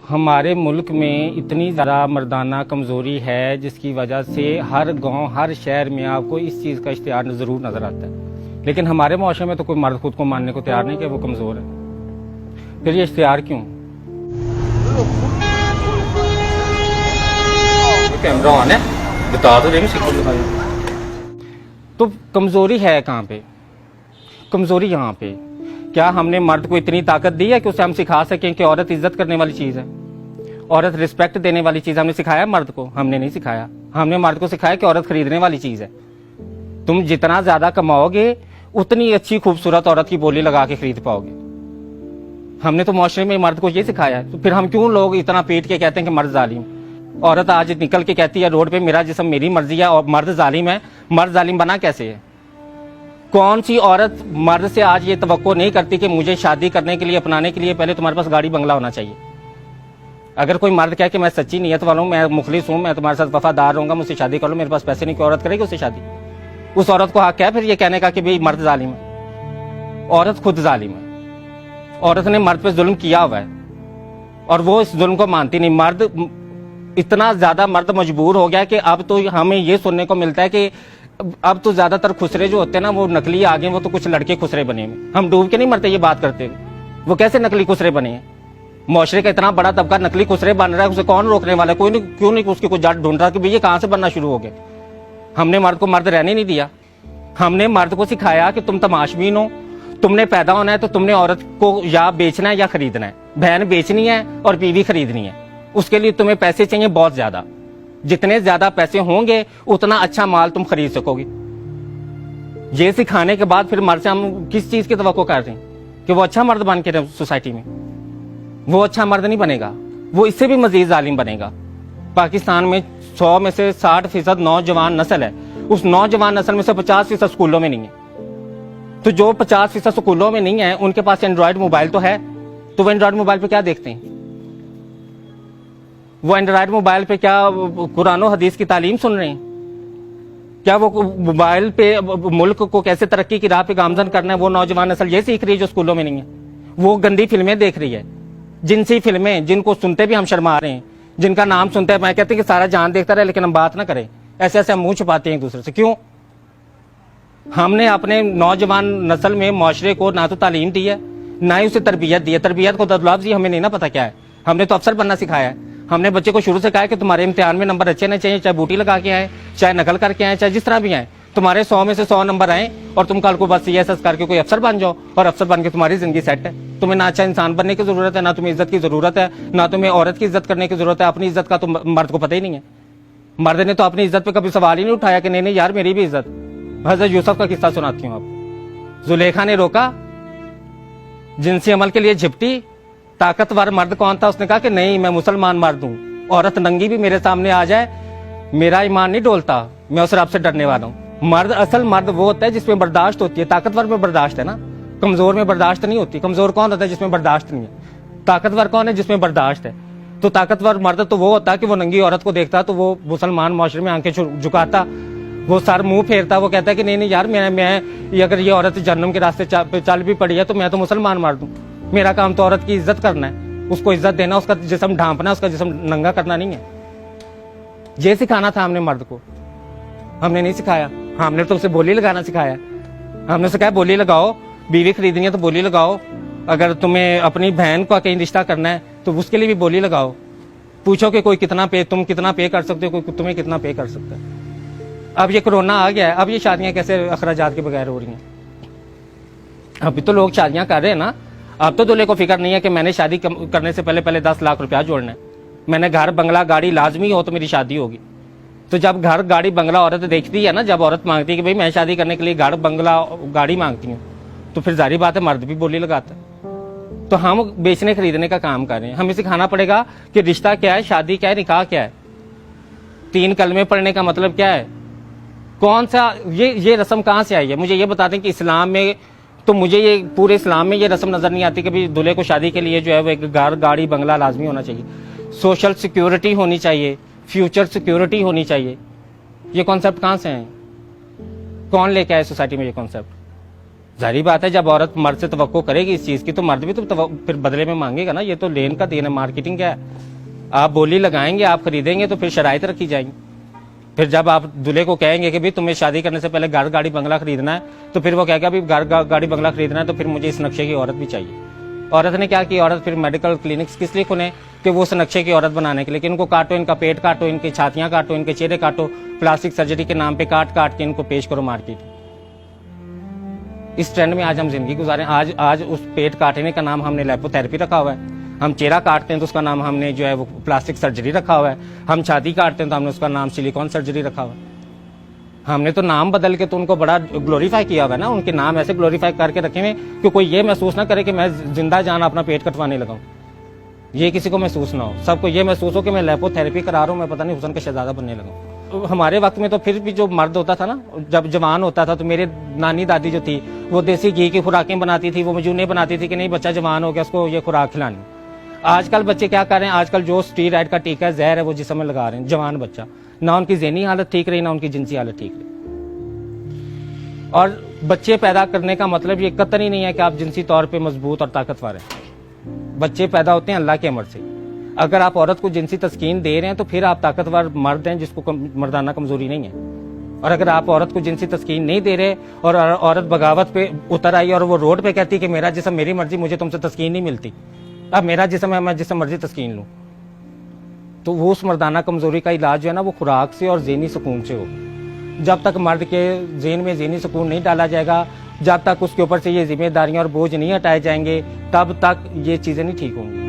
हमारे मुल्क में इतनी ज़्यादा मर्दाना कमज़ोरी है जिसकी वजह से हर गांव हर शहर में आपको इस चीज़ का इश्तिहार ज़रूर नज़र आता है, लेकिन हमारे माशरे में तो कोई मर्द खुद को मानने को तैयार नहीं कि वो कमज़ोर है। फिर ये इश्तिहार क्यों? कैमरा ऑन है, बता तो देंगे। तो कमज़ोरी है कहाँ पे? कमज़ोरी यहाँ पे क्या हमने मर्द को इतनी ताकत दी है कि उसे हम सिखा सकें कि औरत इज्जत करने वाली चीज़ है, औरत रिस्पेक्ट देने वाली चीज़? हमने सिखाया मर्द को? हमने नहीं सिखाया। हमने मर्द को सिखाया कि औरत खरीदने वाली चीज़ है। तुम जितना ज़्यादा कमाओगे उतनी अच्छी खूबसूरत औरत की बोली लगा के खरीद पाओगे। हमने तो माशरे में मर्द को ये सिखाया है। तो फिर हम क्यों लोग इतना पीट के कहते हैं कि मर्द जालिम? औरत आज निकल के कहती है रोड पे मेरा जिस्म मेरी मर्जी है और मर्द जालिम है। मर्द जालिम बना कैसे है? कौन सी औरत मर्द से आज ये तवक्को नहीं करती कि मुझे शादी करने के लिए अपनाने के लिए पहले तुम्हारे पास गाड़ी बंगला होना चाहिए? अगर कोई मर्द कहे कि मैं सच्ची नीयत वाला हूं, मैं मुखलिस हूं, मैं तुम्हारे साथ वफादार रहूंगा, मुझसे शादी कर लो, मेरे पास पैसे नहीं, कोई औरत करेगी उससे शादी? उस औरत को हक है फिर ये कहने का कि भाई मर्द जालिम है? औरत खुद जालिम है। औरत ने मर्द पे जुल्म किया हुआ है और वो इस जुल्म को मानती नहीं। मर्द इतना ज्यादा मर्द मजबूर हो गया कि अब तो हमें ये सुनने को मिलता है कि अब तो ज्यादातर खुसरे जो होते हैं ना वो नकली आ गए, वो तो कुछ लड़के खुसरे बने हैं। हम डूब के नहीं मरते ये बात करते, वो कैसे नकली खुसरे बने हैं? मुआशरे का इतना बड़ा तबका नकली खुसरे बन रहा है, उसे कौन रोकने वाला है? कोई नहीं, क्यों नहीं उसकी कोई जड़ ढूंढ रहा कि भाई ये कहां से बनना शुरू हो गए? हमने मर्द को मर्द रहने नहीं दिया। हमने मर्द को सिखाया कि तुम तमाशबीन हो, तुमने पैदा होना है तो तुमने औरत को या बेचना है या खरीदना है। बहन बेचनी है और बीवी खरीदनी है, उसके लिए तुम्हें पैसे चाहिए बहुत ज्यादा। जितने ज्यादा पैसे होंगे उतना अच्छा माल तुम खरीद सकोगे। ये सिखाने के बाद फिर मर्द से हम किस चीज की तवक्को कर रहे हैं कि वो अच्छा मर्द बन के सोसाइटी में? वो अच्छा मर्द नहीं बनेगा, वो इससे भी मजीद जालिम बनेगा। पाकिस्तान में 100 में से 60% नौजवान नस्ल है, उस नौजवान नस्ल में से 50% स्कूलों में नहीं है। तो जो 50% स्कूलों में नहीं है उनके पास एंड्रॉयड मोबाइल तो है, तो वो एंड्रॉयड मोबाइल पे क्या देखते हैं? वो एंड्रॉयड मोबाइल पे क्या कुरान और हदीस की तालीम सुन रहे हैं? क्या वो मोबाइल पे मुल्क को कैसे तरक्की की राह पे गामजन करना है वो नौजवान नस्ल ये सीख रही है जो स्कूलों में नहीं है? वो गंदी फिल्में देख रही है, जिनसी फिल्में जिनको सुनते भी हम शर्मा रहे हैं, जिनका नाम सुनते हैं मैं कहते हैं कि सारा जान देखता रहे लेकिन हम बात ना करें। ऐसे ऐसे हम मुंह छुपाते हैं एक दूसरे से। क्यों? हमने अपने नौजवान नस्ल में मुआशरे को ना तो तालीम दी है ना ही उसे तरबियत दी है। तरबियत को ददलाफ्जी हमें नहीं ना पता क्या है। हमने तो अफसर बनना सिखाया है। हमने बच्चे को शुरू से कहा है कि तुम्हारे इम्तिहान में नंबर अच्छे नहीं चाहिए, चाहे बूटी लगा के आए, चाहे नकल करके आए, चाहे जिस तरह भी आए, तुम्हारे 100 में से 100 नंबर आए और तुम कल को बस CSS करके कोई अफसर बन जाओ और अफसर बन के तुम्हारी जिंदगी सेट है। तुम्हें ना अच्छा इंसान बनने की जरूरत है, ना तुम्हें इज्जत की जरूरत है, ना तुम्हें औरत की इज्जत करने की जरूरत है। अपनी इज्जत का तो मर्द को पता ही नहीं है। मर्द ने तो अपनी इज्जत पे कभी सवाल ही नहीं उठाया कि नहीं यार मेरी भी इज्जत। हजरत यूसुफ का किस्सा सुनाती हूँ आप। जुलेखा ने रोका, जिनसी अमल के लिए झिपटी। ताकतवर मर्द कौन था? उसने कहा कि नहीं मैं मुसलमान मर्द हूं, औरत नंगी भी मेरे सामने आ जाए मेरा ईमान नहीं डोलता, मैं उस रब से डरने वाला हूं। मर्द, असल मर्द वो होता है जिसमें बर्दाश्त होती है। ताकतवर में बर्दाश्त है ना, कमजोर में बर्दाश्त नहीं होती। कमजोर कौन होता है? जिसमें बर्दाश्त नहीं है। ताकतवर कौन है? जिसमें बर्दाश्त है। तो ताकतवर मर्द तो वो होता है कि वो नंगी औरत को देखता तो वो मुसलमान माशरे में आंखें झुकाता, वो सर मुंह फेरता, वो कहता है कि नहीं यार मैं अगर ये औरत जहन्नम के रास्ते चल भी पड़ी है तो मैं तो मुसलमान मर्द हूं। मेरा काम तो औरत की इज्जत करना है, उसको इज्जत देना, उसका जिस्म ढांपना, उसका जिस्म नंगा करना नहीं है। ये सिखाना था हमने मर्द को, हमने नहीं सिखाया। हमने तो उसे बोली लगाना सिखाया। हमने उसे कहा बोली लगाओ, बीवी खरीदनी है तो बोली लगाओ, अगर तुम्हें अपनी बहन का कहीं रिश्ता करना है तो उसके लिए भी बोली लगाओ। पूछो कि कोई तुम कितना पे कर सकते हो, कोई तुम्हें कितना पे कर सकता है। अब ये कोरोना आ गया है, अब ये शादियां कैसे अखराजात के बगैर हो रही हैं? अभी तो लोग शादियां कर रहे हैं ना। अब तो दूल्हे को फिक्र नहीं है कि मैंने शादी करने से पहले 10 लाख रुपया जोड़ना है, मैंने घर बंगला गाड़ी लाजमी हो तो मेरी शादी होगी। तो जब घर गाड़ी बंगला औरत देखती है ना, जब औरत मांगती है कि भाई मैं शादी करने के लिए घर बंगला गाड़ी मांगती हूँ, तो फिर जाहिर बात है मर्द भी बोली लगाता है। तो हम बेचने खरीदने का काम कर रहे हैं। हमें सिखाना पड़ेगा कि रिश्ता क्या है, शादी क्या है, निकाह क्या है, 3 कलमे पढ़ने का मतलब क्या है, कौन सा ये रस्म कहाँ से आई है? मुझे ये बता दें कि इस्लाम में, तो मुझे ये पूरे इस्लाम में ये रस्म नजर नहीं आती कि भाई दूल्हे को शादी के लिए जो है वो एक घर गाड़ी बंगला लाजमी होना चाहिए, सोशल सिक्योरिटी होनी चाहिए, फ्यूचर सिक्योरिटी होनी चाहिए। ये कॉन्सेप्ट कहाँ से है? कौन लेके आए सोसाइटी में ये कॉन्सेप्ट? जाहिर बात है, जब औरत मर्द से तवक्को करेगी इस चीज की, तो मर्द भी तो फिर बदले में मांगेगा ना। ये तो लेन का देन है, मार्केटिंग क्या है। आप बोली लगाएंगे, आप खरीदेंगे, तो फिर शराइत रखी जाएंगी। फिर जब आप दूल्हे को कहेंगे कि भाई तुम्हें शादी करने से पहले घर गाड़ी बंगला खरीदना है, तो फिर वो कहेगा भाई घर गाड़ी बंगला खरीदना है, तो फिर मुझे इस नक्शे की औरत भी चाहिए। औरत ने क्या की, औरत फिर मेडिकल क्लिनिक्स किस लिए खुले कि वो उस नक्शे की औरत बनाने के लिए, कि इनको काटो, इनका पेट काटो, इनकी छातियां काटो, इनके चेहरे काटो, प्लास्टिक सर्जरी के नाम पे काट काट के इनको पेश करो मार्केट। इस ट्रेंड में आज हम जिंदगी गुजारे। आज उस पेट काटने का नाम हमने लेपोथेरेपी रखा हुआ है। हम चेहरा काटते हैं तो उसका नाम हमने जो है वो प्लास्टिक सर्जरी रखा हुआ है। हम छाती काटते हैं तो हमने उसका नाम सिलिकॉन सर्जरी रखा हुआ है। हमने तो नाम बदल के तो उनको बड़ा ग्लोरीफाई किया हुआ है ना। उनके नाम ऐसे ग्लोरीफाई करके रखे हुए कि कोई ये महसूस ना करे कि मैं जिंदा जान अपना पेट कटवाने लगा हूं। ये किसी को महसूस ना हो, सबको ये महसूस हो कि मैं लेपोथेरेपी करा रहा हूं, मैं पता नहीं हुसन का शहजादा बनने लगा हूं। तो हमारे वक्त में तो फिर भी जो मर्द होता था ना, जब जवान होता था, तो मेरे नानी दादी जो थी वो देसी घी की खुराकें बनाती थी, वो मजूने बनाती थी कि नहीं बच्चा जवान हो गया, उसको ये खुराक खिलानी। आजकल बच्चे क्या कर रहे हैं, आजकल जो स्टीरॉयड का टीका जहर है वो जिस्म में लगा रहे हैं। जवान बच्चा, ना उनकी ज़हनी हालत ठीक रही, ना उनकी जिनसी हालत ठीक रही। और बच्चे पैदा करने का मतलब ये कतई ही नहीं है कि आप जिनसी तौर पे मजबूत और ताकतवर हैं। बच्चे पैदा होते हैं अल्लाह के अमर से। अगर आप औरत को जिनसी तस्कीन दे रहे हैं तो फिर आप ताकतवर मर्द हैं जिसको मर्दाना कमजोरी नहीं है। और अगर आप औरत को जिनसी तस्कीन नहीं दे रहे और औरत बगावत पे उतर आई और वो रोड पे कहती कि मेरा जिस्म मेरी मर्जी, मुझे तुमसे तस्कीन नहीं मिलती, अब मेरा जिस्म है, मैं जिसम मर्जी तस्कीन लूं, तो वो उस मर्दाना कमजोरी का इलाज जो है ना वो खुराक से और ज़हनी सुकून से हो। जब तक मर्द के ज़हन में ज़हनी सुकून नहीं डाला जाएगा, जब तक उसके ऊपर से ये जिम्मेदारियां और बोझ नहीं हटाए जाएंगे, तब तक ये चीज़ें नहीं ठीक होंगी।